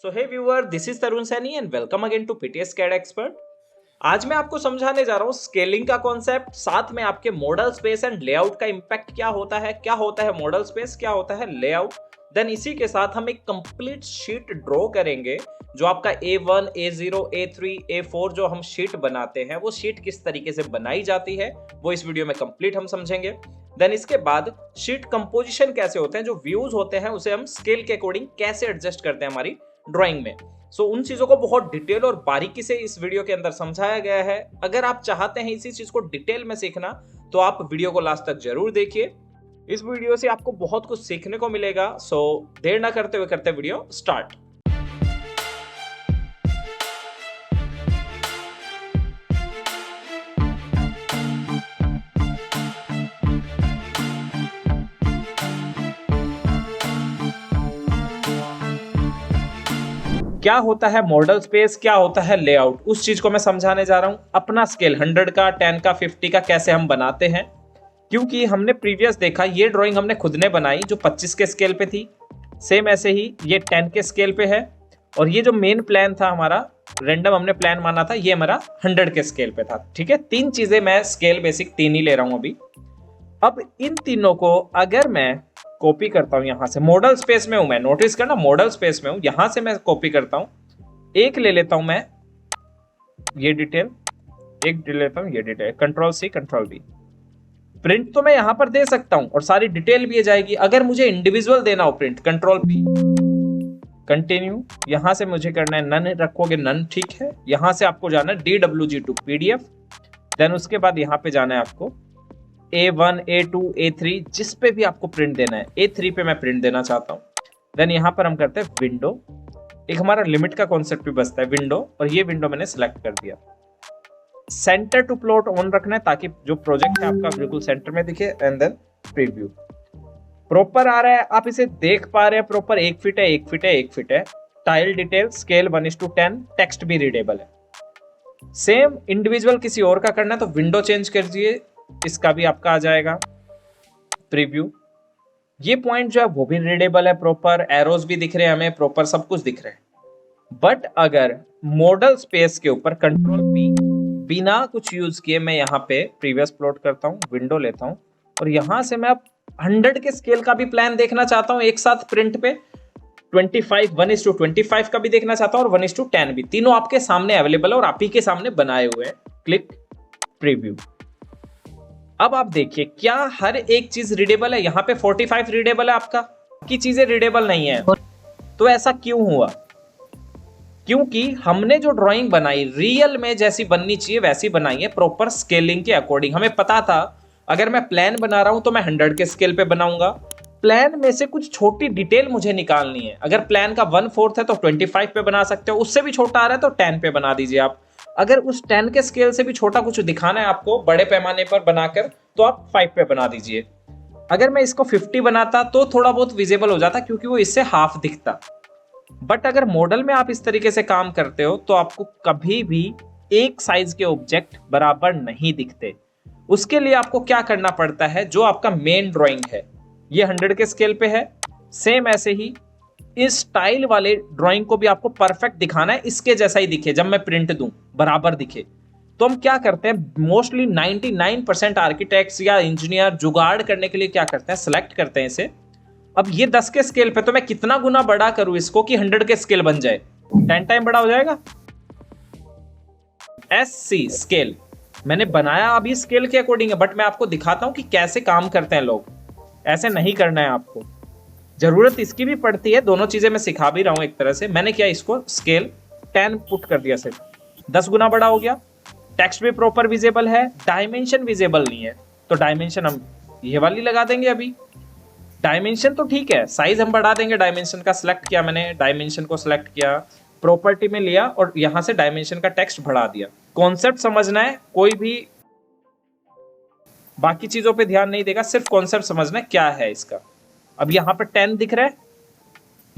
So hey viewer, this is Tarun Saini and welcome again to PTS CAD expert. आज मैं आपको समझाने जा रहा हूँ स्केलिंग का कॉन्सेप्ट, साथ में आपके मॉडल स्पेस एंड लेआउट का इंपैक्ट क्या होता है मॉडल स्पेस, क्या होता है लेआउट। देन इसी के साथ हम एक कंप्लीट शीट ड्रॉ करेंगे जो आपका A1, A0, A3, A4 जो हम शीट बनाते हैं वो शीट किस तरीके से बनाई जाती है वो इस वीडियो में कंप्लीट हम समझेंगे। देन इसके बाद शीट कंपोजिशन कैसे होते हैं, जो व्यूज होते हैं उसे हम स्केल के अकॉर्डिंग कैसे एडजस्ट करते हैं हमारी ड्राइंग में। सो उन चीजों को बहुत डिटेल और बारीकी से इस वीडियो के अंदर समझाया गया है। अगर आप चाहते हैं इसी चीज को डिटेल में सीखना तो आप वीडियो को लास्ट तक जरूर देखिए। इस वीडियो से आपको बहुत कुछ सीखने को मिलेगा। सो देर ना करते हुए करते वीडियो स्टार्ट। क्या होता है मॉडल स्पेस, क्या होता है लेआउट, उस चीज को मैं समझाने जा रहा हूं। अपना स्केल 100 का, 10 का, 50 का कैसे हम बनाते हैं, क्योंकि हमने प्रीवियस देखा ये ड्राइंग हमने खुद ने बनाई जो 25 के स्केल पे थी, सेम ऐसे ही ये 10 के स्केल पे है। और ये जो मेन प्लान था हमारा, रैंडम हमने प्लान माना था, ये हमारा 100 के स्केल पे था। ठीक है, तीन चीजें मैं स्केल बेसिक तीन ही ले रहा हूं अभी। अब इन तीनों को अगर मैं कॉपी करता हूं, यहां से मॉडल स्पेस में हूं मैं, नोटिस करना मॉडल स्पेस में हूं, यहां से मैं कॉपी करता हूं, एक ले लेता हूं मैं ये डिटेल, एक ले लेता हूं ये डिटेल, Ctrl+C Ctrl+V। प्रिंट तो मैं यहां पर दे सकता हूं और सारी डिटेल भी जाएगी। अगर मुझे इंडिविजुअल देना हो प्रिंट, Ctrl+P, कंटिन्यू, यहां से मुझे करना है नन, रखोगे नन, ठीक है। यहां से आपको जाना है DWG टू PDF, देन उसके बाद यहां पे जाना है आपको A1, A2, A3, जिस पे भी आपको प्रिंट देना है। A3 पे मैं प्रिंट देना चाहता हूँ। देन यहाँ पर हम करते हैं विंडो, एक हमारा लिमिट का कॉन्सेप्ट भी बचता है विंडो, और ये विंडो मैंने सिलेक्ट कर दिया। सेंटर टू प्लॉट ऑन रखना है ताकि जो प्रोजेक्ट है आपका बिल्कुल सेंटर में दिखे। एंड देन प्रीव्यू प्रॉपर आ रहा है, आप इसे देख पा रहे हैं प्रॉपर, 1 फीट है, 1 फीट है, 1 फीट है। टाइल डिटेल स्केल 1:10, टेक्स्ट भी रीडेबल है। सेम इंडिविजुअल किसी और का करना है तो विंडो चेंज कर दीजिए, इसका भी आपका आ जाएगा प्रीव्यू। ये पॉइंट जो है वो भी रीडेबल है, प्रॉपर एरोज भी दिख रहे हैं हमें, प्रॉपर सब कुछ दिख रहा है। बट अगर मॉडल स्पेस के ऊपर Ctrl+P बिना कुछ यूज किए मैं यहाँ पे प्रीवियस प्लॉट करता हूँ, विंडो लेता हूँ, और यहां से मैं 100 के स्केल का भी प्लान देखना चाहता हूँ एक साथ प्रिंट पे, 25 1:25 का भी देखना चाहता हूँ और 1:10 भी, तीनों आपके सामने अवेलेबल है और आप ही के सामने बनाए हुए हैं। Click preview. अब आप देखिए क्या हर एक चीज रीडेबल है। यहाँ पे 45 रीडेबल है आपका, की चीजें रीडेबल नहीं है। तो ऐसा क्यों हुआ? क्योंकि हमने जो ड्राइंग बनाई रियल में जैसी बननी चाहिए वैसी बनाई है, प्रॉपर स्केलिंग के अकॉर्डिंग। हमें पता था अगर मैं प्लान बना रहा हूं तो मैं 100 के स्केल पे बनाऊंगा। प्लान में से कुछ छोटी डिटेल मुझे निकालनी है। अगर प्लान का 1/4 है तो 25 पे बना सकते हो, उससे भी छोटा आ रहा है तो 10 पे बना दीजिए आप। अगर उस 10 के स्केल से भी छोटा कुछ दिखाना है आपको बड़े पैमाने पर बनाकर तो आप 5 पे बना दीजिए। अगर मैं इसको 50 बनाता तो थोड़ा बहुत विजिबल हो जाता क्योंकि वो इससे हाफ दिखता। बट अगर मॉडल में आप इस तरीके से काम करते हो तो आपको कभी भी एक साइज के ऑब्जेक्ट बराबर नहीं दिखते। उसके लिए आपको क्या करना पड़ता है, जो आपका मेन ड्राइंग है ये 100 के स्केल पे है, सेम ऐसे ही इस स्टाइल वाले ड्राइंग को भी आपको परफेक्ट दिखाना है, इसके जैसा ही दिखे। जब मैं प्रिंट दूं बराबर दिखे तो हम क्या करते हैं, मोस्टली 99% आर्किटेक्ट्स या इंजीनियर जुगाड़ करने के लिए क्या करते हैं, सिलेक्ट करते हैं इसे। अब ये 10 के स्केल पे तो मैं कितना गुना बड़ा करूं इसको कि 100 के स्केल बन जाए, 10 टाइम बड़ा हो जाएगा। SC स्केल मैंने बनाया अभी स्केल के अकॉर्डिंग है, बट मैं आपको दिखाता हूं कि कैसे काम करते हैं लोग। ऐसे नहीं करना है आपको, जरूरत इसकी भी पड़ती है, दोनों चीजें मैं सिखा भी रहा हूं एक तरह से। मैंने क्या इसको स्केल 10 पुट कर दिया, सिर्फ 10 गुना बड़ा हो गया। टेक्स्ट भी प्रॉपर विजिबल है, डायमेंशन विजिबल नहीं है तो डायमेंशन हम ये वाली लगा देंगे। अभी डायमेंशन तो ठीक है, साइज हम बढ़ा देंगे। डायमेंशन का सिलेक्ट किया मैंने, डायमेंशन को सिलेक्ट किया, प्रॉपर्टी में लिया और यहां से डायमेंशन का टेक्स्ट बढ़ा दिया। कॉन्सेप्ट समझना है, कोई भी बाकी चीजों पे ध्यान नहीं देगा, सिर्फ कॉन्सेप्ट समझना है क्या है इसका। अब यहां पर 10 दिख रहा है,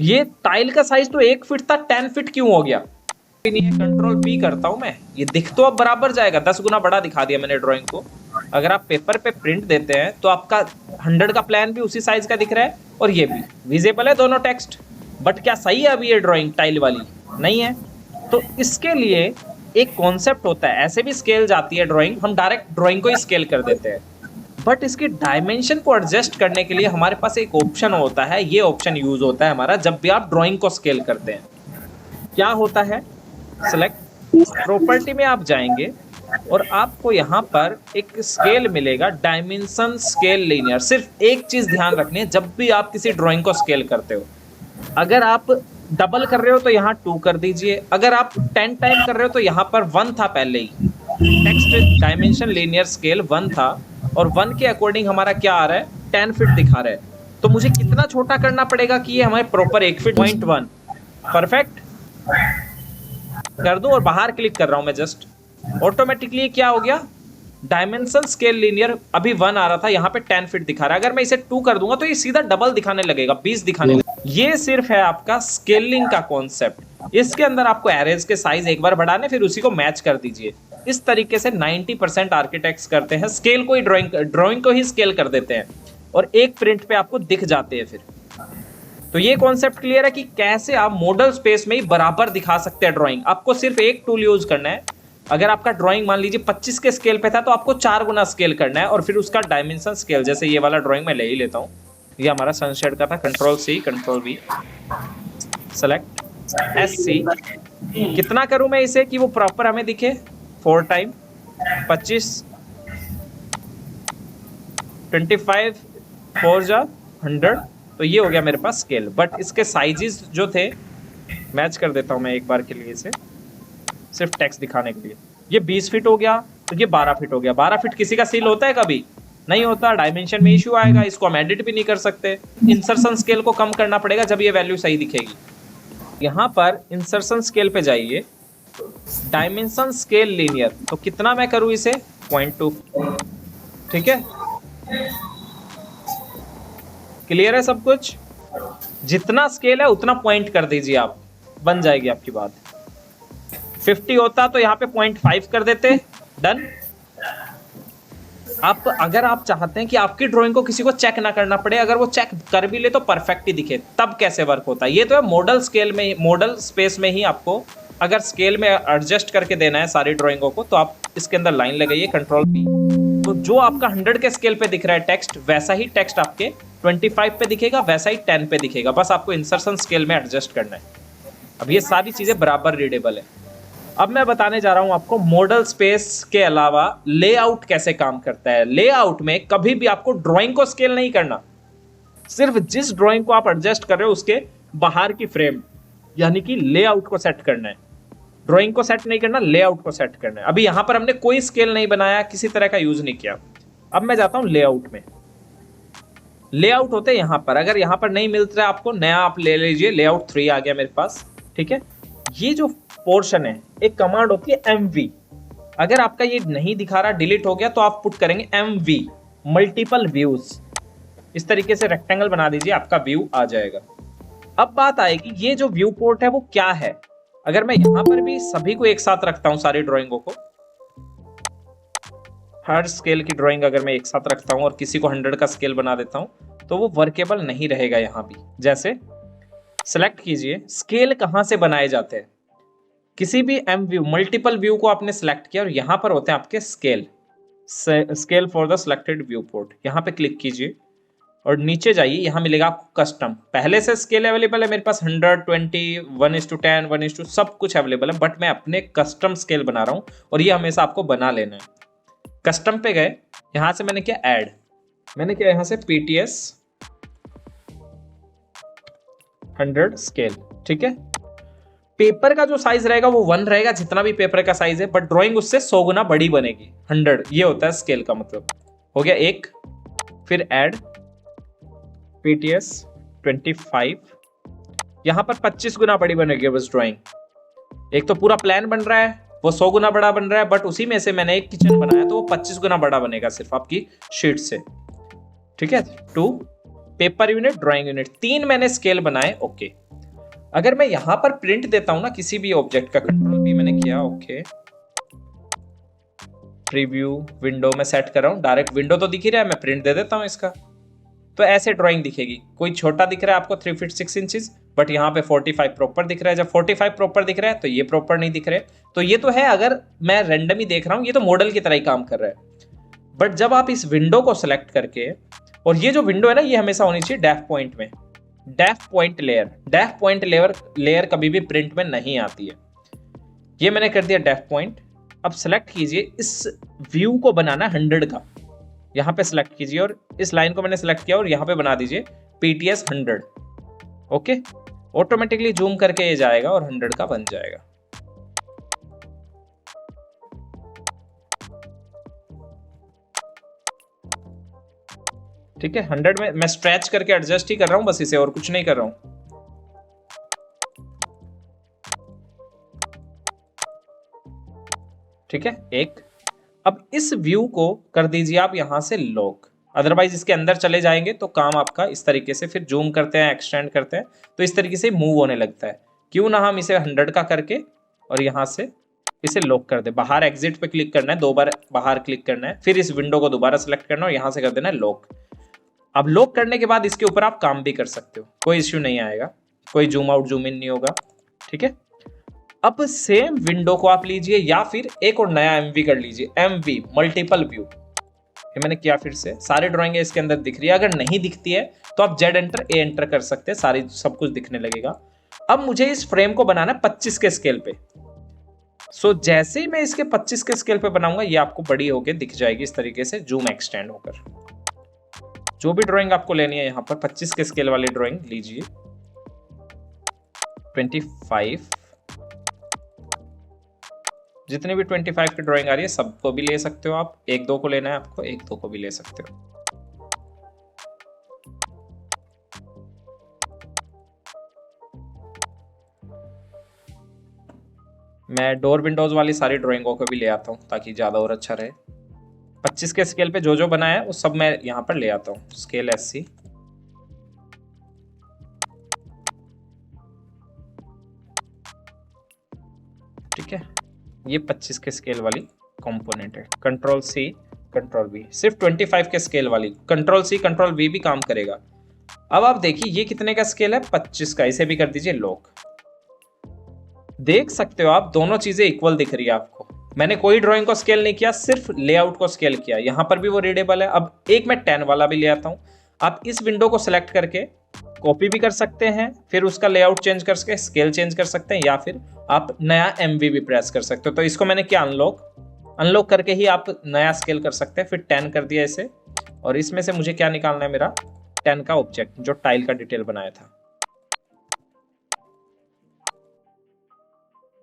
ये टाइल का साइज तो 1 फीट था, 10 फीट क्यों हो गया? Ctrl+P करता हूं मैं, ये दिख तो अब बराबर जाएगा। 10 गुना बड़ा दिखा दिया मैंने ड्राइंग को। अगर आप पेपर पे प्रिंट देते हैं तो आपका 100 का प्लान भी उसी साइज का दिख रहा है और ये भी विजिबल है दोनों टेक्स्ट। बट क्या सही है अभी ये ड्राइंग टाइल वाली? नहीं है। तो इसके लिए एक कॉन्सेप्ट होता है, ऐसे भी स्केल जाती है ड्राइंग, हम डायरेक्ट ड्राइंग को ही स्केल कर देते हैं, बट इसकी डायमेंशन को एडजस्ट करने के लिए हमारे पास एक ऑप्शन होता है। ये ऑप्शन यूज होता है हमारा जब भी आप ड्राइंग को स्केल करते हैं। क्या होता है? सेलेक्ट प्रॉपर्टी में आप जाएंगे और आपको यहाँ पर एक स्केल मिलेगा, डायमेंशन स्केल लीनियर। सिर्फ एक चीज ध्यान रखनी है जब भी आप किसी ड्राइंग को स्केल करते हो, अगर आप डबल कर रहे हो तो यहाँ 2 कर दीजिए, अगर आप 10 टाइम कर रहे हो तो यहाँ पर 1 था पहले ही। टेक्स्ट डायमेंशन लीनियर स्केल 1 था और 1 के अकॉर्डिंग हमारा क्या आ रहा है? 10 फीट दिखा रहा है। तो मुझे कितना छोटा करना पड़ेगा कि ये हमारे प्रॉपर 1 फीट 0.1 परफेक्ट कर दूं और बाहर क्लिक कर रहा हूं मैं जस्ट, ऑटोमेटिकली क्या हो गया? डायमेंशन स्केल लीनियर अभी 1 आ रहा था, यहाँ पे 10 फीट दिखा रहा है। अगर मैं इसे 2 कर दूंगा तो ये सीधा डबल दिखाने लगेगा, 20 दिखाने लगेगा। ये सिर्फ है आपका स्केलिंग का कॉन्सेप्ट। इसके अंदर आपको एरेज के साइज एक बार बढ़ाने, फिर उसी को मैच कर दीजिए। इस तरीके से 90% आर्किटेक्ट्स करते हैं, स्केल को ही ड्राइंग को ही स्केल कर देते हैं और एक प्रिंट पे आपको दिख जाते हैं फिर। तो ये कॉन्सेप्ट क्लियर है कि कैसे आप मॉडल स्पेस में ही बराबर दिखा सकते हैं ड्राइंग। आपको सिर्फ एक टूल यूज करना है। अगर आपका ड्राइंग मान लीजिए 25 के स्केल पे था तो आपको 4 गुना स्केल करना है और फिर उसका डायमेंशन स्केल, जैसे ये वाला ड्राइंग मैं ले ही लेता हूँ, ये हमारा सनशेड का था, Ctrl+C Ctrl+V, सेलेक्ट SC। कितना करूं मैं इसे कि वो प्रॉपर हमें दिखे? 4 टाइम 25 25 4 जा 100, तो ये हो गया मेरे पास स्केल। बट इसके साइजेस जो थे, मैच कर देता हूं मैं एक बार के लिए इसे, सिर्फ टेक्स्ट दिखाने के लिए। ये 20 फीट हो गया तो ये 12 फीट हो गया। 12 फीट किसी का सील होता है कभी? नहीं होता, डायमेंशन में इश्यू आएगा, इसको हम एडिट भी नहीं कर सकते। इंसर्शन स्केल को कम करना पड़ेगा जब ये वैल्यू सही दिखेगी। यहाँ पर इंसर्शन स्केल पे जाइए, डायमेंशन स्केल लीनियर, तो कितना मैं करूँ इसे? 0.2। ठीक है, क्लियर है सब कुछ? जितना स्केल है उतना पॉइंट कर दीजिए आप, बन जाएगी आपकी बात। 50 होता तो यहाँ पे 0.5 कर देते, डन। आप अगर आप चाहते हैं कि आपकी ड्राइंग को किसी को चेक ना करना पड़े, अगर वो चेक कर भी ले तो परफेक्ट ही दिखे, तब कैसे वर्क होता है? ये तो है मॉडल स्केल में, मॉडल स्पेस में ही आपको अगर स्केल में एडजस्ट करके देना है सारी ड्राइंगों को, तो आप इसके अंदर लाइन लगाइए Ctrl+P। तो जो आपका 100 के स्केल पे दिख रहा है टेक्स्ट, वैसा ही टेक्स्ट आपके 25 पे दिखेगा, वैसा ही 10 पे दिखेगा। बस आपको इंसर्शन स्केल में एडजस्ट करना है। अब ये सारी चीजें बराबर रीडेबल है। अब मैं बताने जा रहा हूं आपको मॉडल स्पेस के अलावा लेआउट कैसे काम करता है। लेआउट में कभी भी आपको ड्राइंग को स्केल नहीं करना, सिर्फ जिस ड्राइंग को आप एडजस्ट कर रहे हो उसके बाहर की फ्रेम, यानी कि लेआउट को सेट करना है। ड्राइंग को सेट नहीं करना, लेआउट को सेट करना है। अभी यहां पर हमने कोई स्केल नहीं बनाया, किसी तरह का यूज नहीं किया। अब मैं जाता हूं लेआउट में। लेआउट होते हैं यहां पर, अगर यहां पर नहीं मिलता है आपको नया, आप ले लीजिए। लेआउट 3 आ गया मेरे पास, ठीक है। ये जो पोर्शन है, एक कमांड होती है MV। अगर आपका ये नहीं दिखा रहा, डिलीट हो गया, तो आप पुट करेंगे MV, मल्टीपल व्यूज। इस तरीके से रेक्टेंगल बना दीजिए, आपका व्यू आ जाएगा। अब बात आएगी, ये जो व्यू पोर्ट है वो क्या है। अगर मैं यहां पर भी सभी को एक साथ रखता हूं, सारी ड्राइंगों को, हर स्केल की ड्राइंग अगर मैं एक साथ रखता हूं और किसी को 100 का स्केल बना देता हूं, तो वो वर्केबल नहीं रहेगा। यहां भी जैसे सेलेक्ट कीजिए, स्केल कहां से बनाए जाते हैं। किसी भी एम व्यू, मल्टीपल व्यू को आपने सेलेक्ट किया और यहां पर होते हैं आपके scale for the selected view port. यहां पे क्लिक कीजिए और नीचे जाइए, यहां मिलेगा आपको कस्टम। पहले से स्केल अवेलेबल है मेरे पास, 100, 20, 1:10, 1:2 सब कुछ अवेलेबल है, बट मैं अपने कस्टम स्केल बना रहा हूं और ये हमेशा आपको बना लेना है। कस्टम पे गए, यहां से मैंने किया ऐड, मैंने किया यहां से PTS 100 स्केल, ठीक है। पेपर का जो साइज रहेगा वो 1 रहेगा, जितना भी पेपर का साइज है, बट ड्राइंग उससे 100 गुना बड़ी बनेगी। 100 ये होता है स्केल का मतलब। हो गया एक, फिर ऐड PTS 25, यहां पर 25 गुना बड़ी बनेगी बस ड्राइंग। एक तो पूरा प्लान बन रहा है, वो 100 गुना बड़ा बन रहा है, बट उसी में से मैंने एक किचन बनाया तो वो 25 गुना बड़ा बनेगा सिर्फ आपकी शीट से, ठीक है। 2 पेपर यूनिट, ड्राइंग यूनिट, 3 मैंने स्केल बनाए, ओके। अगर मैं यहां पर प्रिंट देता हूं ना किसी भी ऑब्जेक्ट का, Ctrl+V मैंने किया, ओके। प्रीव्यू विंडो में सेट कर रहा हूं, डायरेक्ट विंडो तो दिख ही रहा है, मैं प्रिंट दे देता हूं इसका, तो ऐसे ड्राइंग दिखेगी। कोई छोटा दिख रहा है आपको 3 फीट 6 इंचेस, बट यहाँ पे 45 प्रॉपर दिख रहा है। जब 45 प्रॉपर दिख रहा है तो ये प्रॉपर नहीं दिख रहे। तो ये तो है, अगर मैं रैंडम ही देख रहा हूँ, ये तो मॉडल की तरह ही काम कर रहा है। बट जब आप इस विंडो को सिलेक्ट करके, और ये जो विंडो है ना, ये हमेशा होनी चाहिए डेफ पॉइंट में, def point layer. Def point layer कभी भी प्रिंट में नहीं आती है। ये मैंने कर दिया डेफ पॉइंट। अब सेलेक्ट कीजिए, इस व्यू को बनाना 100 का, यहाँ पे सेलेक्ट कीजिए और इस लाइन को मैंने सेलेक्ट किया और यहाँ पे बना दीजिए PTS 100। ओके, ऑटोमेटिकली जूम करके ये जाएगा और 100 का बन जाएगा। ठीक है, 100 में मैं स्ट्रेच करके एडजस्ट ही कर रहा हूं बस इसे, और कुछ नहीं कर रहा हूं। ठीक है, एक। अब इस व्यू को कर दीजिए आप यहां से लॉक, अदरवाइज इसके अंदर चले जाएंगे तो काम आपका इस तरीके से, फिर जूम करते हैं, एक्सटेंड करते हैं तो इस तरीके से मूव होने लगता है। क्यों ना हम इसे 100 का करके और यहां से इसे लॉक कर दे। बाहर एग्जिट पे क्लिक करना है, 2 बार बाहर क्लिक करना है, फिर इस विंडो को दोबारा सेलेक्ट करना है और यहां से कर देना है लॉक। अब लॉक करने के बाद इसके ऊपर आप काम भी कर सकते हो, कोई इश्यू नहीं आएगा, कोई जूम आउट जूम इन नहीं होगा। ठीक है, अब सेम विंडो को आप लीजिए या फिर एक और नया MV कर लीजिए, MV मल्टीपल व्यू। ये मैंने किया, फिर से सारी ड्राइंग इसके अंदर दिख रही है। अगर नहीं दिखती है तो आप Z एंटर A एंटर कर सकते हैं, सारी सब कुछ दिखने लगेगा। अब मुझे इस फ्रेम को बनाना है 25 के स्केल पे। सो जैसे ही मैं इसके 25 के स्केल पे बनाऊंगा, ये आपको बड़ी होके दिख जाएगी इस तरीके से, जूम एक्सटेंड होकर। जो भी ड्राइंग आपको लेनी है यहाँ पर 25 के स्केल वाली ड्राइंग लीजिए। 25, जितनी भी 25 की ड्राइंग आ रही है सबको भी ले सकते हो आप। 1-2 को लेना है आपको, 1-2 को भी ले सकते हो। मैं डोर विंडोज वाली सारी ड्राइंगों को भी ले आता हूँ ताकि ज्यादा और अच्छा रहे। 25 के स्केल पे जो जो बनाया है वो सब मैं यहाँ पर ले आता हूँ। स्केल SC, ठीक है, ये 25 के स्केल वाली कंपोनेंट है। कंट्रोल C कंट्रोल V, सिर्फ 25 के स्केल वाली। कंट्रोल C कंट्रोल V भी काम करेगा। अब आप देखिए ये कितने का स्केल है, 25 का। इसे भी कर दीजिए लॉक। देख सकते हो आप, दोनों चीजें इक्वल दिख रही है आपको। मैंने कोई ड्राइंग को स्केल नहीं किया, सिर्फ लेआउट को स्केल किया। यहां पर भी वो रीडेबल है। अब एक मैं 10 वाला भी ले आता हूं। आप इस विंडो को सिलेक्ट करके कॉपी भी कर सकते हैं, फिर उसका लेआउट चेंज करके स्केल चेंज कर सकते हैं, या फिर आप नया MV भी प्रेस कर सकते हो। तो इसको मैंने किया अनलॉक करके ही आप नया स्केल कर सकते हैं। फिर 10 कर दिया इसे, और इसमें से मुझे क्या निकालना है, मेरा 10 का ऑब्जेक्ट जो टाइल का डिटेल बनाया था।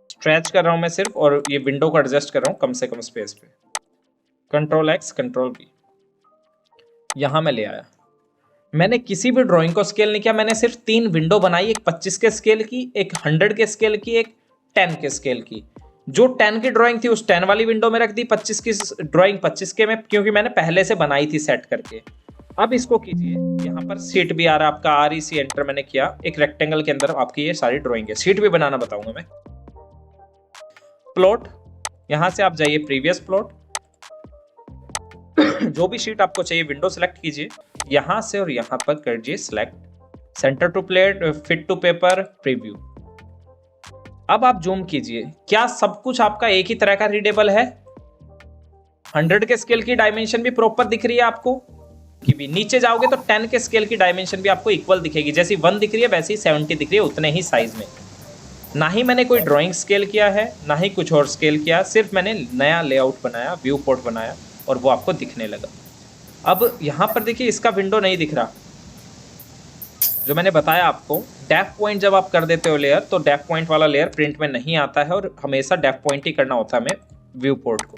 स्ट्रेच कर रहा हूं मैं सिर्फ, और ये विंडो को एडजस्ट कर रहा हूं कम से कम स्पेस पे। कंट्रोल X कंट्रोल V, यहां मैं ले आया। मैंने किसी भी ड्राइंग को स्केल नहीं किया, मैंने सिर्फ 3 विंडो बनाई, एक 25 के स्केल की, एक 100 के स्केल की, एक 10 के स्केल की। जो 10 की ड्राइंग थी उस 10 वाली विंडो में रख दी, 25 की ड्राइंग 25 के में, क्योंकि मैंने पहले से बनाई थी सेट करके। अब इसको कीजिए, यहाँ पर सीट भी आ रहा है आपका, REC एंटर मैंने किया। एक रेक्टेंगल के अंदर आपकी ये सारी ड्राइंग है। सीट भी बनाना बताऊंगा मैं। प्लॉट, यहां से आप जाइए प्रीवियस प्लॉट, जो भी शीट आपको चाहिए विंडो सेलेक्ट कीजिए यहां से, और यहां पर कर दीजिए select centre to plate, fit to paper, preview. अब आप जूम कीजिए, क्या सब कुछ आपका एक ही तरह का रीडेबल है? 100 के स्केल की डायमेंशन भी प्रॉपर दिख रही है आपको कि भी? नीचे जाओगे तो 10 के स्केल की डायमेंशन भी आपको इक्वल दिखेगी, जैसी 1 दिख रही है वैसी 70 दिख रही है, उतने ही साइज में। ना ही मैंने कोई ड्राइंग स्केल किया है, ना ही कुछ और स्केल किया, सिर्फ मैंने नया लेआउट बनाया, व्यू पोर्ट बनाया, और वो आपको दिखने लगा। अब यहां पर देखिए इसका विंडो नहीं दिख रहा, जो मैंने बताया आपको। डेफ पॉइंट जब आप कर देते हो लेयर, तो डेफ पॉइंट वाला लेयर प्रिंट में नहीं आता है, और हमेशा डेफ पॉइंट ही करना होता है हमें व्यू पोर्ट को।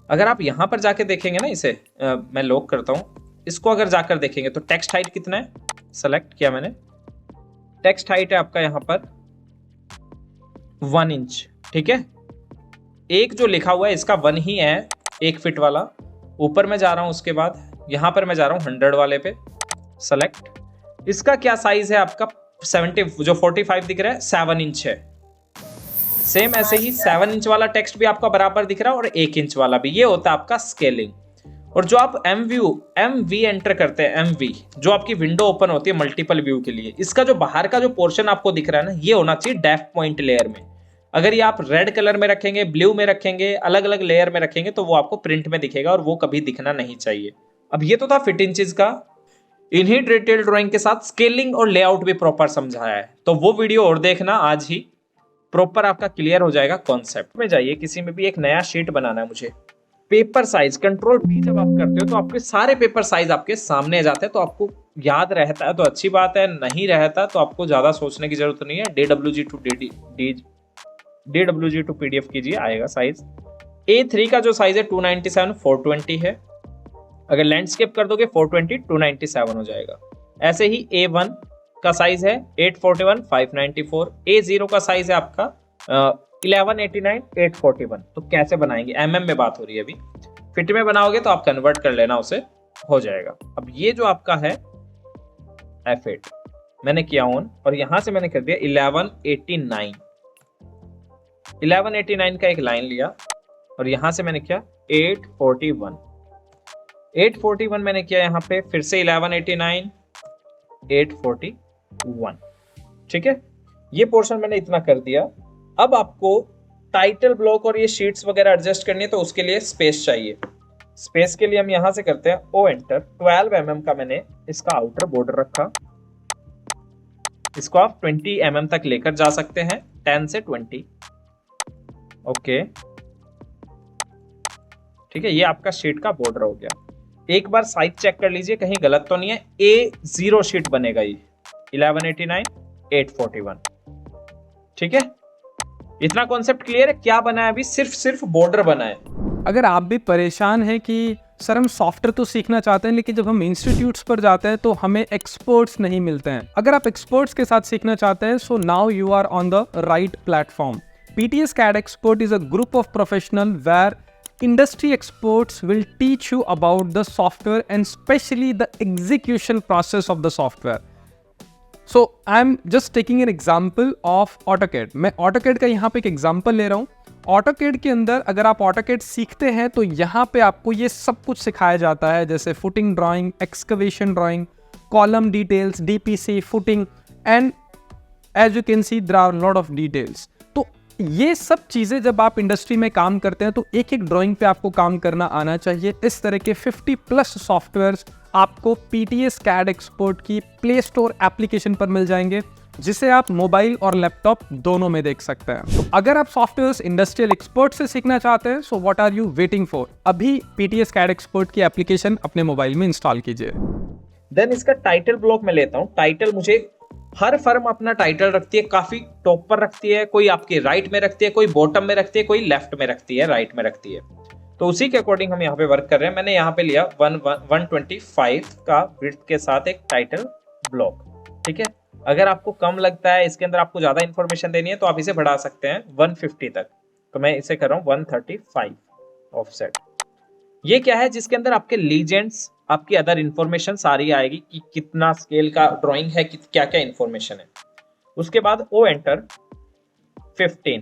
अगर आप यहां पर जाके देखेंगे ना, इसे मैं लॉक करता हूं, इसको अगर जाकर देखेंगे तो टेक्स्ट हाइट कितना है, सेलेक्ट किया मैंने, टेक्स्ट हाइट है आपका यहां पर 1 इंच। ठीक है, एक जो लिखा हुआ है इसका 1 ही है, 1 फीट वाला। ऊपर में जा रहा हूं, उसके बाद यहां पर मैं जा रहा हूं 100 वाले पे, सेलेक्ट। इसका क्या साइज है आपका, 70, जो 45 दिख रहा है 7 इंच है। सेम ऐसे ही 7 इंच वाला टेक्स्ट भी आपका बराबर दिख रहा है, और 1 इंच वाला भी। ये होता है आपका स्केलिंग। और जो आप एम वी एंटर करते हैं, एम वी जो आपकी विंडो ओपन होती है मल्टीपल व्यू के लिए, इसका जो बाहर का जो पोर्शन आपको दिख रहा है ना, ये होना चाहिए डेफ पॉइंट लेयर में। अगर ये आप रेड कलर में रखेंगे, ब्लू में रखेंगे, अलग अलग लेयर में रखेंगे तो वो आपको प्रिंट में दिखेगा और वो कभी दिखना नहीं चाहिए। अब ये तो था फिट इंचेस का। इन्हीं डिटेल ड्राइंग के साथ स्केलिंग और लेआउट भी प्रॉपर समझाया है, तो वो वीडियो और देखना आज ही, प्रॉपर आपका क्लियर हो जाएगा कॉन्सेप्ट। में जाइए, किसी में भी एक नया शीट बनाना है मुझे, पेपर साइज कंट्रोल पी जब आप करते हो तो आपके सारे पेपर साइज आपके सामने आ जाते हैं, तो आपको याद रहता है तो अच्छी बात है, नहीं रहता तो आपको ज्यादा सोचने की जरूरत नहीं है। DWG टू PDF कीजिए, आएगा साइज। A3 का जो साइज है 297 420 है, अगर लैंडस्केप कर दोगे 420 297 हो जाएगा। ऐसे ही A1 का साइज है 841 594, A0 का साइज है आपका 1189 841। तो कैसे बनाएंगे, MM में बात हो रही है अभी, फिट में बनाओगे तो आप कन्वर्ट कर लेना, उसे हो जाएगा। अब ये जो आपका है F8 मैंने किया ऑन, और यहां से मैंने कर दिया 1189 का एक लाइन लिया, और यहां से मैंने किया 841 मैंने किया, यहां पे फिर से 1189 841। ठीक है, ये पोर्शन मैंने इतना कर दिया। अब आपको टाइटल ब्लॉक और ये शीट्स वगैरह एडजस्ट करनी है, तो उसके लिए स्पेस चाहिए। स्पेस के लिए हम यहां से करते हैं O एंटर। 12 mm का मैंने इसका आउटर बॉर्डर रखा, इसको आप 20 mm तक लेकर जा सकते हैं, 10 से 20। ओके ठीक है, ये आपका शीट का बॉर्डर हो गया। एक बार साइज चेक कर लीजिए कहीं गलत तो नहीं है, A0 शीट बनेगा ये 1189 841। ठीक है, इतना कॉन्सेप्ट क्लियर है। क्या बना है अभी, सिर्फ बॉर्डर बना है। अगर आप भी परेशान हैं कि सर हम सॉफ्टवेयर तो सीखना चाहते हैं लेकिन जब हम इंस्टीट्यूट्स पर जाते हैं तो हमें एक्सपर्ट्स नहीं मिलते हैं, अगर आप एक्सपर्ट्स के साथ सीखना चाहते हैं so now you are on the right platform. PTS CAD Expert is a group of professionals where industry experts will teach you about the software and especially the execution process of the software. So I'm just taking an example of AutoCAD. मैं AutoCAD का यहाँ पे एक example ले रहा हूँ। AutoCAD के अंदर अगर आप AutoCAD सीखते हैं तो यहाँ पे आपको ये सब कुछ सिखाया जाता है, जैसे footing drawing, excavation drawing, column details, DPC, footing, and as you can see there are lot of details. तो ये सब चीज़ें जब आप इंडस्ट्री में काम करते हैं तो एक एक ड्राइंग पे आपको काम करना आना चाहिए। इस तरह के 50+ सॉफ्टवेयर्स आपको PTS CAD Expert की प्ले स्टोर एप्लीकेशन पर मिल जाएंगे, जिसे आप मोबाइल और लैपटॉप दोनों में देख सकते हैं। तो अगर आप सॉफ्टवेयर्स इंडस्ट्रियल एक्सपर्ट से सीखना चाहते हैं so what are you waiting for, अभी PTS CAD Expert की एप्लीकेशन अपने मोबाइल में इंस्टॉल कीजिए। देन इसका टाइटल ब्लॉक में लेता हूँ। टाइटल मुझे, हर फर्म अपना टाइटल रखती है, काफी टॉप पर रखती है, कोई आपके राइट में रखती है, कोई बॉटम में रखती है, कोई लेफ्ट में रखती है, राइट में रखती है। तो उसी के अकॉर्डिंग हम यहाँ पे वर्क कर रहे हैं। मैंने यहाँ पे लिया 125 का विड्थ के साथ एक टाइटल ब्लॉक। ठीक है, अगर आपको कम लगता है, इसके अंदर आपको ज्यादा इंफॉर्मेशन देनी है तो आप इसे बढ़ा सकते हैं 150 तक। तो मैं इसे कर रहा हूँ 135 ऑफसेट। ये क्या है, जिसके अंदर आपके लीजेंड्स, आपकी अदर इंफॉर्मेशन सारी आएगी कि कितना स्केल का ड्राइंग है, क्या क्या इंफॉर्मेशन है। उसके बाद O एंटर 15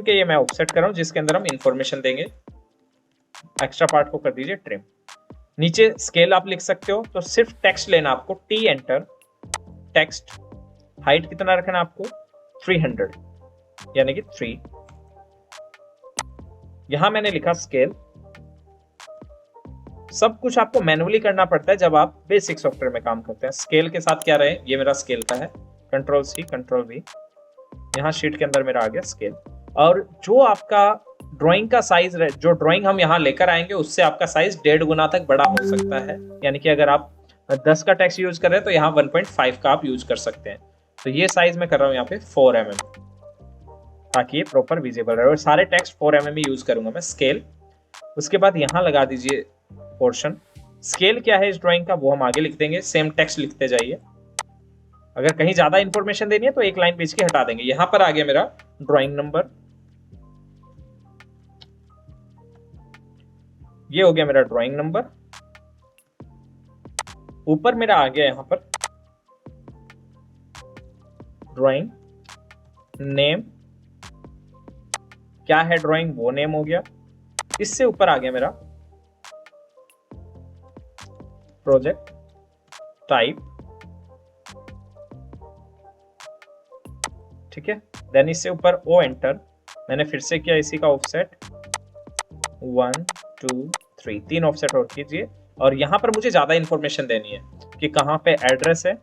के ये मैं ऑफसेट कर रहा हूं, जिसके अंदर हम इंफॉर्मेशन देंगे। एक्स्ट्रा पार्ट को कर दीजिए ट्रिम। नीचे स्केल आप लिख सकते हो, तो सिर्फ टेक्स्ट लेना आपको, T एंटर टेक्स्ट। हाइट कितना रखना आपको 300 यानी कि 3। यहां मैंने लिखा स्केल। सब कुछ आपको मैनुअली करना पड़ता है जब आप बेसिक सॉफ्टवेयर में काम करते हैं। स्केल के साथ क्या रहे, ये मेरा स्केल का है, Ctrl+C Ctrl+V। यहाँ शीट के अंदर मेरा आ गया स्केल। और जो आपका ड्राइंग का साइज, जो ड्राइंग हम यहाँ लेकर आएंगे उससे आपका साइज 1.5 गुना तक बड़ा हो सकता है। यानी कि अगर आप 10 का टेक्स्ट यूज कर रहे हैं तो यहाँ 1.5 का आप यूज कर सकते हैं। तो ये साइज मैं कर रहा हूँ यहाँ पे 4 mm, ताकि ये प्रॉपर विजिबल रहे। और सारे टेक्स्ट 4 mm ही यूज करूंगा मैं। स्केल, उसके बाद यहाँ लगा दीजिए पोर्शन। स्केल क्या है इस ड्राइंग का वो हम आगे लिख देंगे, सेम टेक्स्ट लिखते जाइए। अगर कहीं ज्यादा इंफॉर्मेशन देनी है तो एक लाइन बीच की हटा देंगे। यहां पर आ गया मेरा ड्राइंग नंबर, ये हो गया मेरा ड्राइंग नंबर। ऊपर मेरा आ गया यहां पर ड्राइंग नेम, क्या है ड्राइंग वो नेम हो गया। इससे ऊपर आ गया मेरा प्रोजेक्ट टाइप, ठीक है। देन इससे ऊपर ओ एंटर, मैंने फिर से किया इसी का ऑफसेट 1 2 3, 3 ऑफसेट और कीजिए। और यहां पर मुझे ज्यादा इंफॉर्मेशन देनी है कि कहां पे एड्रेस है,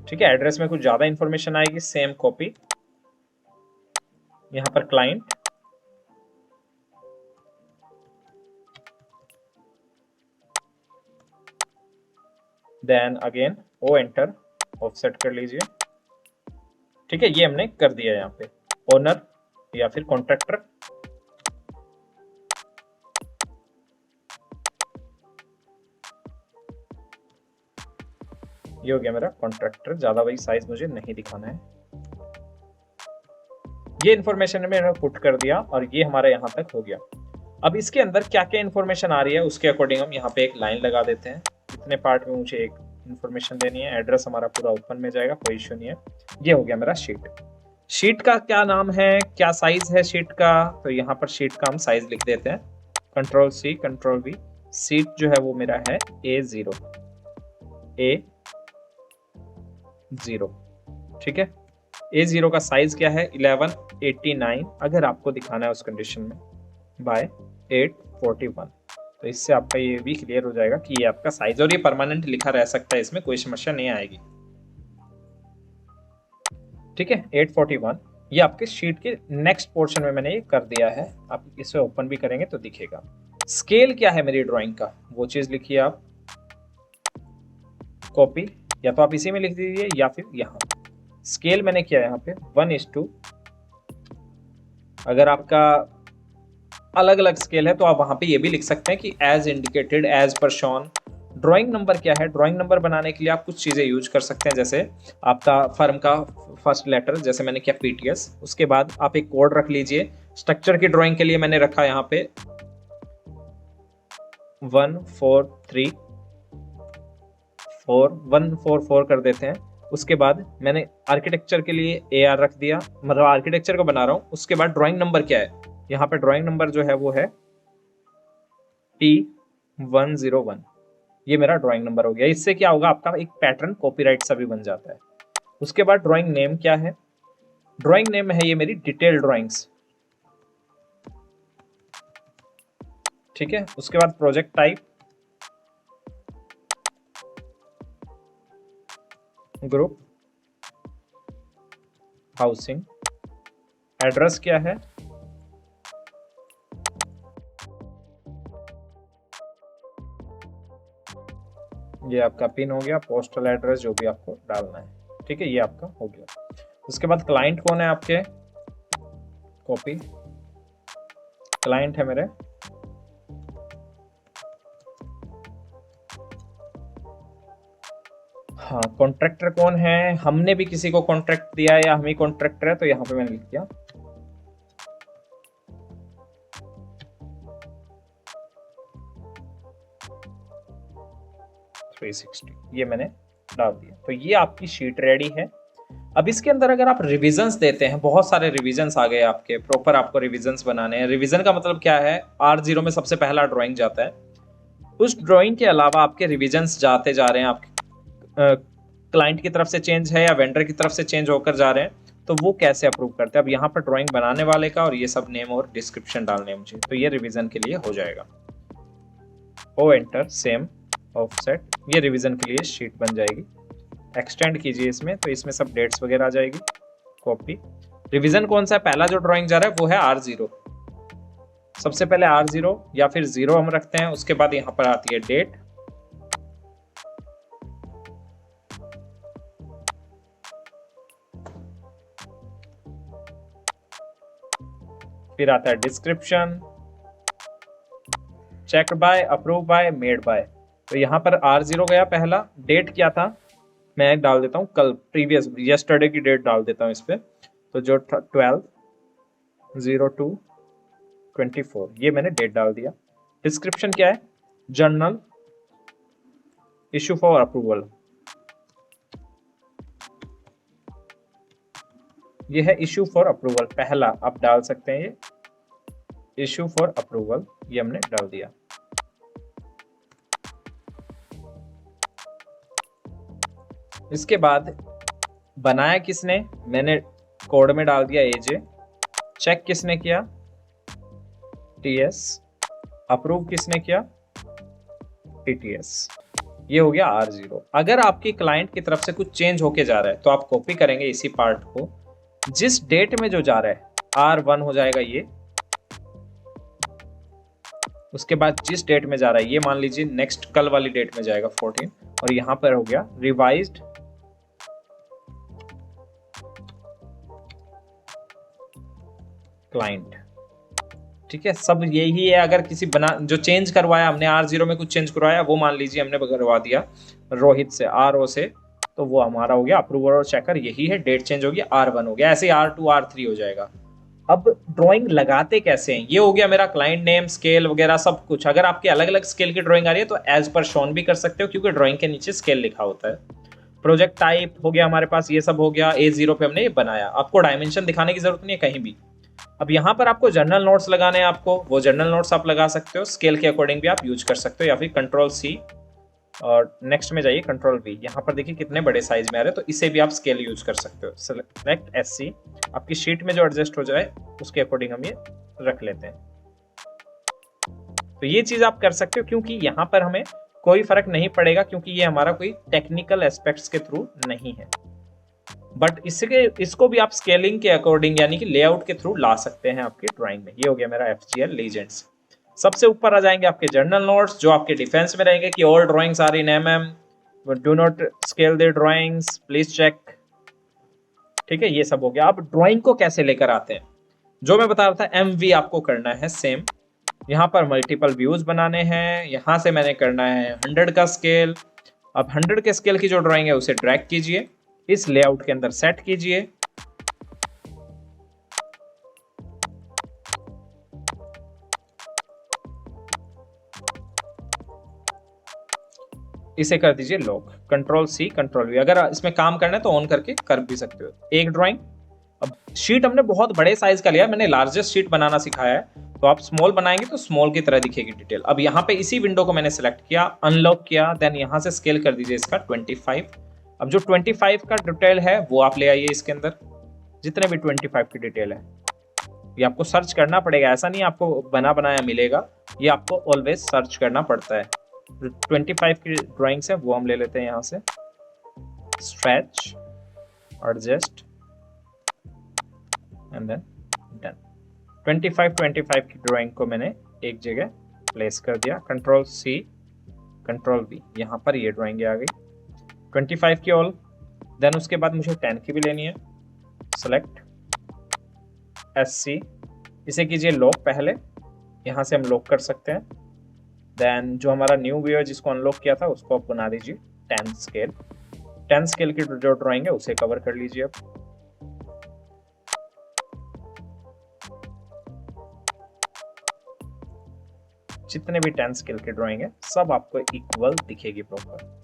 ठीक है। एड्रेस में कुछ ज्यादा इंफॉर्मेशन आएगी, सेम कॉपी यहां पर client, then again O enter, offset कर लीजिए, ठीक है। ये हमने कर दिया यहाँ पे ओनर या फिर कॉन्ट्रैक्टर, ये हो गया मेरा कॉन्ट्रैक्टर। ज्यादा वही साइज मुझे नहीं दिखाना है। ये इंफॉर्मेशन मैंने पुट कर दिया और ये हमारा यहाँ तक हो गया। अब इसके अंदर क्या क्या इंफॉर्मेशन आ रही है उसके अकॉर्डिंग हम यहाँ पे एक लाइन लगा देते हैं। इतने पार्ट में मुझे एक इंफॉर्मेशन देनी है, एड्रेस हमारा पूरा ओपन में जाएगा, कोई इश्यू नहीं है। ये हो गया मेरा शीट। शीट का क्या नाम है, क्या साइज है शीट का, तो यहाँ पर शीट का हम साइज लिख देते हैं, control C control V. Sheet जो है वो मेरा है A0, ठीक है। A0 का साइज क्या है 1189, अगर आपको दिखाना है उस कंडीशन में, बाय 841। तो इससे आपका ये भी क्लियर हो जाएगा कि ये आपका साइज, और ये परमानेंट लिखा रह सकता है, इसमें कोई समस्या नहीं आएगी, ठीक है। 841 ये आपके शीट के नेक्स्ट पोर्शन में मैंने ये कर दिया है। आप इसे ओपन भी करेंगे तो दिखेगा। स्केल क्या है मेरी ड्राइंग का, वो चीज लिखिए आप, कॉपी, या तो आप इसी में लिख दीजिए या फिर यहाँ। स्केल मैंने किया यहाँ पे 1:2। अगर आपका अलग अलग स्केल है तो आप वहां पे ये भी लिख सकते हैं कि as indicated, as per shown. Drawing number क्या है, ड्राइंग नंबर बनाने के लिए आप कुछ चीजें यूज कर सकते हैं, जैसे आपका फर्म का फर्स्ट लेटर, जैसे मैंने किया PTS, उसके बाद आप एक कोड रख लीजिए। स्ट्रक्चर की ड्राइंग के लिए मैंने रखा यहाँ पे 144 कर देते हैं। उसके बाद मैंने आर्किटेक्चर के लिए AR रख दिया, मतलब आर्किटेक्चर को बना रहा हूं। उसके बाद ड्राइंग नंबर क्या है, यहाँ पे ड्राइंग नंबर जो है वो है P101, ये मेरा ड्राइंग नंबर हो गया। इससे क्या होगा, आपका एक पैटर्न कॉपीराइट सा भी बन जाता है। उसके बाद ड्राइंग नेम क्या है, ड्राइंग नेम है ये मेरी डिटेल ड्राइंग्स, ठीक है। उसके बाद project type, group, housing. Address क्या है, ये आपका पिन हो गया, पोस्टल एड्रेस जो भी आपको डालना है, ठीक है, ये आपका हो गया। उसके बाद क्लाइंट कौन है आपके, कॉपी, क्लाइंट है मेरे, हाँ। कॉन्ट्रैक्टर कौन है, हमने भी किसी को कॉन्ट्रैक्ट दिया है या हम ही कॉन्ट्रैक्टर है, तो यहाँ पे मैंने लिख दिया 360, ये मैंने डाल दिया। तो ये आपकी शीट रेडी है। अब इसके अंदर अगर आप रिविजन्स देते हैं, बहुत सारे रिविजन्स आ गए आपके, प्रॉपर आपको रिविजन्स बनाने हैं। रिविजन का मतलब क्या है, R0 में सबसे पहला ड्राइंग जाता है, उस ड्राइंग के अलावा आपके रिविजन्स जाते जा रहे हैं, आपके क्लाइंट की तरफ से चेंज है या वेंडर की तरफ से चेंज होकर जा रहे हैं, तो वो कैसे अप्रूव करते हैं। अब यहाँ पर ड्राइंग बनाने वाले का और ये सब नेम और डिस्क्रिप्शन डालने हैं मुझे, तो ये रिविजन के लिए हो जाएगा। ओ एंटर, सेम ऑफसेट, ये रिविजन के लिए शीट बन जाएगी। एक्सटेंड कीजिए इसमें, तो इसमें सब डेट्स वगैरह आ जाएगी। कॉपी, रिवीजन कौन सा है, पहला जो ड्राइंग जा रहा है वो है R0, सबसे पहले R0 या फिर 0 हम रखते हैं। उसके बाद यहां पर आती है डेट, फिर आता है description, check by, approve by, made by. तो यहाँ पर R0 गया पहला, डेट क्या था मैं डाल देता हूँ कल, प्रीवियस यस्टरडे की डेट डाल देता हूँ इस पे, तो जो 12/02/24, ये मैंने डेट डाल दिया। डिस्क्रिप्शन क्या है, जर्नल इशू फॉर अप्रूवल, ये है इशू फॉर अप्रूवल, पहला आप डाल सकते हैं ये इशू फॉर अप्रूवल, ये हमने डाल दिया। इसके बाद बनाया किसने, मैंने कोड में डाल दिया एजे। चेक किसने किया, टीएस। अप्रूव किसने किया, टीटीएस। ये हो गया R0। अगर आपकी क्लाइंट की तरफ से कुछ चेंज होके जा रहा है तो आप कॉपी करेंगे इसी पार्ट को, जिस डेट में जो जा रहा है R1 हो जाएगा ये। उसके बाद जिस डेट में जा रहा है ये मान लीजिए नेक्स्ट कल वाली डेट में जाएगा 14, और यहां पर हो गया रिवाइज्ड क्लाइंट। ठीक है, सब यही है। अगर किसी जो चेंज करवाया हमने R0 में कुछ चेंज करवाया, वो मान लीजिए हमने करवा दिया रोहित से RO से, तो वो हमारा हो गया अप्रूवर और चेकर। यही है, डेट चेंज होगी, R1 हो गया। ऐसे ही R2 R3 हो जाएगा। अब ड्राइंग लगाते कैसे हैं, ये हो गया मेरा क्लाइंट नेम, स्केल वगैरह सब कुछ। अगर आपके अलग अलग स्केल की ड्राइंग आ रही है तो एज पर शोन भी कर सकते हो, क्योंकि ड्राइंग के नीचे स्केल लिखा होता है। प्रोजेक्ट टाइप हो गया हमारे पास, ये सब हो गया। A0 पे हमने ये बनाया। आपको डायमेंशन दिखाने की जरूरत नहीं है कहीं भी। अब यहाँ पर आपको जर्नल नोट्स लगाने हैं, आपको वो जर्नल नोट्स आप लगा सकते हो, स्केल के अकॉर्डिंग भी आप यूज कर सकते हो, या फिर Ctrl+C और नेक्स्ट में जाइए Ctrl+V। यहाँ पर देखिए कितने बड़े साइज में आ रहे हैं, तो इसे भी आप स्केल यूज कर सकते हो। सेलेक्ट SC, आपकी शीट में जो एडजस्ट हो जाए उसके अकॉर्डिंग हम ये रख लेते हैं। तो ये चीज आप कर सकते हो, क्योंकि यहाँ पर हमें कोई फर्क नहीं पड़ेगा, क्योंकि ये हमारा कोई टेक्निकल एस्पेक्ट्स के थ्रू नहीं है। बट इसको भी आप स्केलिंग के अकॉर्डिंग यानी कि लेआउट के थ्रू ला सकते हैं आपकी ड्राइंग में। ये हो गया मेरा FGL लीजेंड्स। सबसे ऊपर आ जाएंगे आपके जर्नल नोट्स, जो आपके डिफेंस में रहेंगे कि all drawings are in MM, do not scale the drawings, please check. ठीक है, ये सब हो गया। अब ड्राइंग को कैसे लेकर आते हैं, जो मैं बता रहा था MV आपको करना है सेम। यहाँ पर मल्टीपल व्यूज बनाने हैं, यहाँ से मैंने करना है 100 का स्केल। अब 100 के स्केल की जो ड्राइंग है उसे ड्रैग कीजिए, इस लेआउट के अंदर सेट कीजिए। इसे कर दीजिए लॉक, Ctrl+C Ctrl+V। अगर इसमें काम करना है तो ऑन करके कर भी सकते हो एक ड्राइंग। अब शीट हमने बहुत बड़े साइज का लिया, मैंने लार्जेस्ट शीट बनाना सिखाया है, तो आप स्मॉल बनाएंगे तो स्मॉल की तरह दिखेगी डिटेल। अब यहाँ पे इसी विंडो को मैंने सेलेक्ट किया, अनलॉक किया, देन यहाँ से स्केल कर दीजिए इसका 25। अब जो 25 का डिटेल है वो आप ले आइए इसके अंदर, जितने भी 25 की डिटेल है। ये आपको सर्च करना पड़ेगा, ऐसा नहीं आपको बना बनाया मिलेगा, ये आपको ऑलवेज सर्च करना पड़ता है। 25 की ड्राइंग्स है वो हम ले लेते हैं यहाँ से, stretch, adjust and then done. 25 की ड्राइंग को मैंने एक जगह प्लेस कर दिया, Ctrl+C Ctrl+V। यहाँ पर ये ड्राइंग आ गई 25 की ऑल। देन उसके बाद मुझे 10 की भी लेनी है, सेलेक्ट SC, इसे कीजिए लॉक। पहले यहाँ से हम लॉक कर सकते हैं। देन जो हमारा न्यू व्यू है जिसको अनलॉक किया था उसको आप बना दीजिए 10 स्केल। 10 स्केल की जो ड्राइंग है उसे कवर कर लीजिए। अब जितने भी 10 स्केल की ड्राइंग है सब आपको इक्वल दिखेगी प्रॉपर।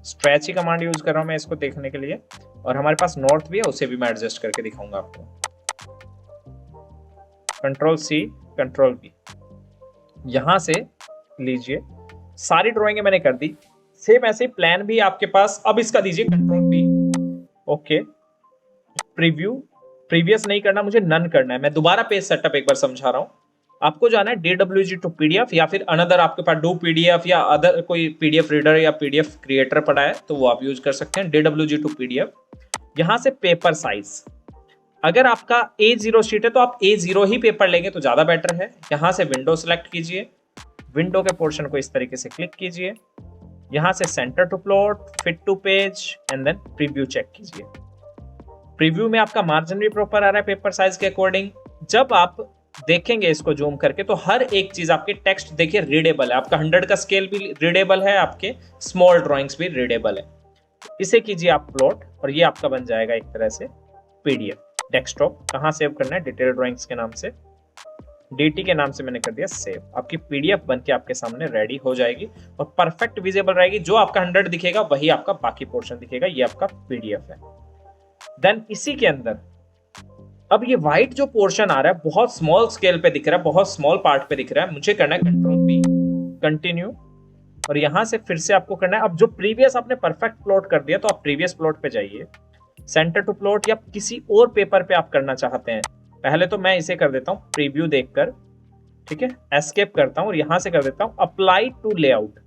स्ट्रेच ही कमांड यूज कर रहा हूं मैं इसको देखने के लिए, और हमारे पास नॉर्थ भी है उसे भी मैं एडजस्ट करके दिखाऊंगा आपको। Ctrl+C Ctrl+V, यहां से लीजिए सारी ड्राइंग मैंने कर दी। सेम ऐसे प्लान भी आपके पास, अब इसका दीजिए Ctrl+V। ओके, प्रीव्यू, प्रीवियस नहीं करना मुझे, नन करना है। मैं दोबारा पेज सेटअप एक बार समझा रहा हूं। आपको जाना है DWG टू PDF, या फिर अनदर आपके पास डू PDF या अदर कोई PDF रीडर या PDF क्रिएटर पड़ा है तो वो आप यूज कर सकते हैं। DWG टू PDF, यहां से पेपर साइज, अगर आपका A0 शीट है तो आप A0 ही पेपर लेंगे तो ज्यादा बेटर है। यहां से विंडो सेलेक्ट कीजिए, विंडो के पोर्शन को इस तरीके से क्लिक कीजिए, यहां से centre to plot, fit to page and then preview check कीजिए। प्रीव्यू में आपका मार्जिन भी प्रॉपर आ रहा है पेपर साइज के अकॉर्डिंग। जब आप देखेंगे इसको जूम करके तो हर एक चीज आपके टेक्स्ट देखिए रीडेबल है, आपका 100 का स्केल भी रीडेबल है, आपके स्मॉल ड्राइंग्स भी रीडेबल है। इसे कीजिए आप प्लॉट, और ये आपका बन जाएगा एक तरह से PDF डेस्कटॉप। कहाँ सेव करना है, डिटेल ड्राइंग्स के नाम से, DT के नाम से मैंने कर दिया सेव। आपकी PDF बन के आपके सामने रेडी हो जाएगी और परफेक्ट विजिबल रहेगी। जो आपका 100 दिखेगा वही आपका बाकी पोर्शन दिखेगा, ये आपका PDF है। देन इसी के अंदर अब ये व्हाइट जो पोर्शन आ रहा है बहुत स्मॉल स्केल पे दिख रहा है, बहुत स्मॉल पार्ट पे दिख रहा है, मुझे करना है कंट्रोल पी, कंटिन्यू, और यहां से फिर से आपको करना है। अब जो प्रीवियस आपने परफेक्ट प्लॉट कर दिया तो आप प्रीवियस प्लॉट पे जाइए, सेंटर टू प्लॉट या किसी और पेपर पे आप करना चाहते हैं। पहले तो मैं इसे कर देता हूं प्रीव्यू देखकर, ठीक है, एस्केप करता हूं और यहां से कर देता हूं अप्लाई टू लेआउट।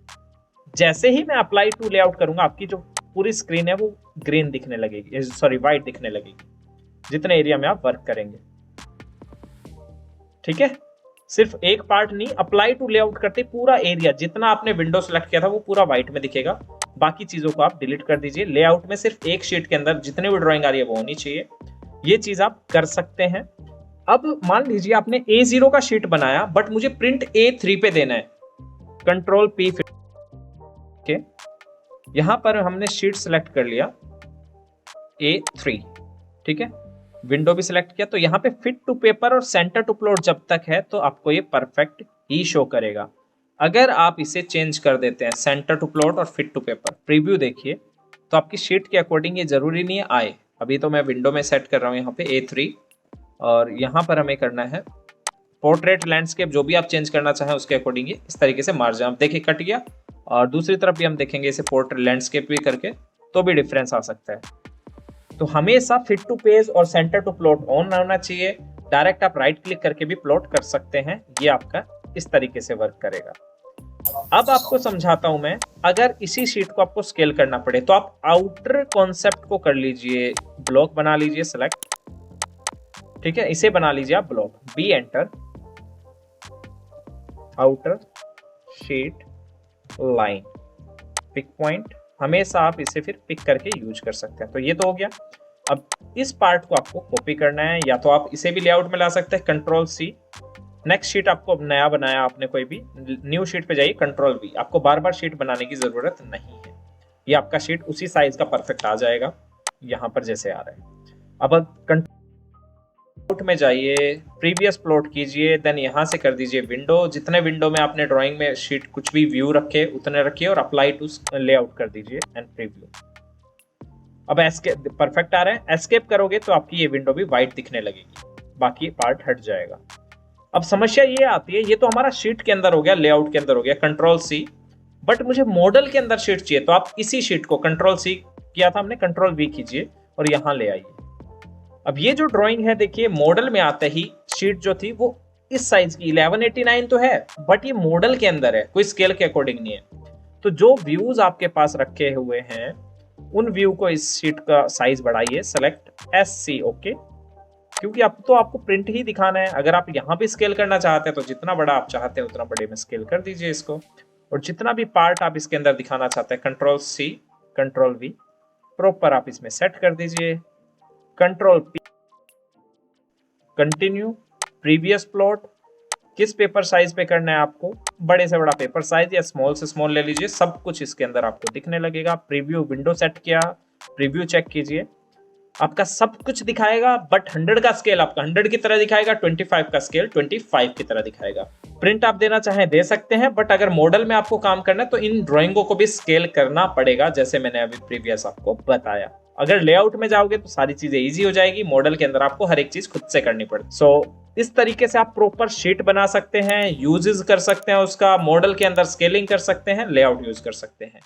जैसे ही मैं अप्लाई टू लेआउट करूंगा आपकी जो पूरी स्क्रीन है वो ग्रीन दिखने लगेगी, सॉरी व्हाइट दिखने लगेगी जितने एरिया में आप वर्क करेंगे, ठीक है। सिर्फ एक पार्ट नहीं, अप्लाई टू लेआउट करते पूरा एरिया जितना आपने विंडो सेलेक्ट किया था वो पूरा व्हाइट में दिखेगा। बाकी चीजों को आप डिलीट कर दीजिए। लेआउट में सिर्फ एक शीट के अंदर जितनी भी ड्राइंग आ रही है वो होनी चाहिए। ये चीज आप कर सकते हैं। अब मान लीजिए आपने A0 का शीट बनाया बट मुझे प्रिंट A3 पे देना है, कंट्रोल P, ओके, यहां पर हमने शीट सेलेक्ट कर लिया A3, ठीक है, विंडो भी सिलेक्ट किया। तो यहाँ पे फिट टू पेपर और सेंटर टू प्लॉट जब तक है तो आपको ये परफेक्ट ही शो करेगा। अगर आप इसे चेंज कर देते हैं सेंटर टू प्लॉट और फिट टू पेपर, प्रीव्यू देखिए, तो आपकी शीट के अकॉर्डिंग ये जरूरी नहीं है आए। अभी तो मैं विंडो में सेट कर रहा हूँ यहाँ पे A3, और यहाँ पर हमें करना है पोर्ट्रेट, लैंडस्केप, जो भी आप चेंज करना चाहें उसके अकॉर्डिंग इस तरीके से मार्जिन आप देखिए कट गया। और दूसरी तरफ भी हम देखेंगे इसे पोर्ट्रेट लैंडस्केप भी करके तो भी डिफरेंस आ सकता है। तो हमेशा फिट टू पेज और सेंटर टू प्लॉट ऑन होना चाहिए। डायरेक्ट आप राइट क्लिक करके भी प्लॉट कर सकते हैं, ये आपका इस तरीके से वर्क करेगा। अब आपको समझाता हूं मैं, अगर इसी शीट को आपको स्केल करना पड़े तो आप आउटर कॉन्सेप्ट को कर लीजिए, ब्लॉक बना लीजिए सेलेक्ट, ठीक है, इसे बना लीजिए आप block, B enter, outer sheet line, pick point, हमेशा आप इसे फिर पिक करके यूज कर सकते हैं। तो ये तो हो गया। अब इस पार्ट को आपको कॉपी करना है, या तो आप इसे भी लेआउट में ला सकते हैं, कंट्रोल C, नेक्स्ट शीट आपको नया बनाया आपने कोई भी, न्यू शीट पे जाइए, कंट्रोल V, आपको बार बार शीट बनाने की जरूरत नहीं है, ये आपका शीट उसी साइज का परफेक्ट आ जाएगा यहाँ पर जैसे आ रहा है। अब कंट्रोल में जाइए, प्रीवियस प्लॉट कीजिए, देन यहां से कर दीजिए विंडो, जितने विंडो में आपने ड्राइंग में शीट कुछ भी व्यू रखे उतने रखिए और अप्लाई टू लेआउट कर दीजिए एंड प्रीव्यू। अब एस्केप परफेक्ट आ रहा है, एस्केप करोगे तो आपकी ये विंडो भी व्हाइट दिखने लगेगी, बाकी पार्ट हट जाएगा। अब समस्या ये आती है, ये तो हमारा शीट के अंदर हो गया, लेआउट के अंदर हो गया, कंट्रोल C, बट मुझे मॉडल के अंदर शीट चाहिए। तो आप इसी शीट को कंट्रोल C किया था हमने, कंट्रोल V कीजिए और यहां ले आइए। अब ये जो ड्राइंग है देखिए, मॉडल में आते ही शीट जो थी वो इस साइज की 1189 तो है, बट ये मॉडल के अंदर है, कोई स्केल के अकॉर्डिंग नहीं है। तो जो व्यूज आपके पास रखे हुए हैं उन व्यू को इस शीट का साइज बढ़ाइए, सेलेक्ट SC, ओके, क्योंकि अब तो आपको प्रिंट ही दिखाना है। अगर आप यहाँ भी स्केल करना चाहते हैं तो जितना बड़ा आप चाहते हैं उतना बड़े में स्केल कर दीजिए इसको, और जितना भी पार्ट आप इसके अंदर दिखाना चाहते हैं control C, control V, proper आप इसमें सेट कर दीजिए, control P, continue, previous plot, किस पेपर साइज पे करना है आपको, बड़े से बड़ा पेपर साइज या स्मॉल से स्मॉल ले लीजिए, सब कुछ इसके अंदर आपको दिखने लगेगा। प्रीव्यू विंडो सेट किया, प्रीव्यू चेक कीजिए, आपका सब कुछ दिखाएगा, बट 100 का स्केल आपका 100 की तरह दिखाएगा, 25 का स्केल 25 की तरह दिखाएगा। प्रिंट आप देना चाहें दे सकते हैं, बट अगर मॉडल में आपको काम करना है तो इन ड्राइंगों को भी स्केल करना पड़ेगा, जैसे मैंने अभी प्रीवियस आपको बताया। अगर लेआउट में जाओगे तो सारी चीजें इजी हो जाएगी, मॉडल के अंदर आपको हर एक चीज खुद से करनी पड़ेगी। सो इस तरीके से आप प्रॉपर शीट बना सकते हैं, यूजेस कर सकते हैं उसका, मॉडल के अंदर स्केलिंग कर सकते हैं, लेआउट यूज कर सकते हैं।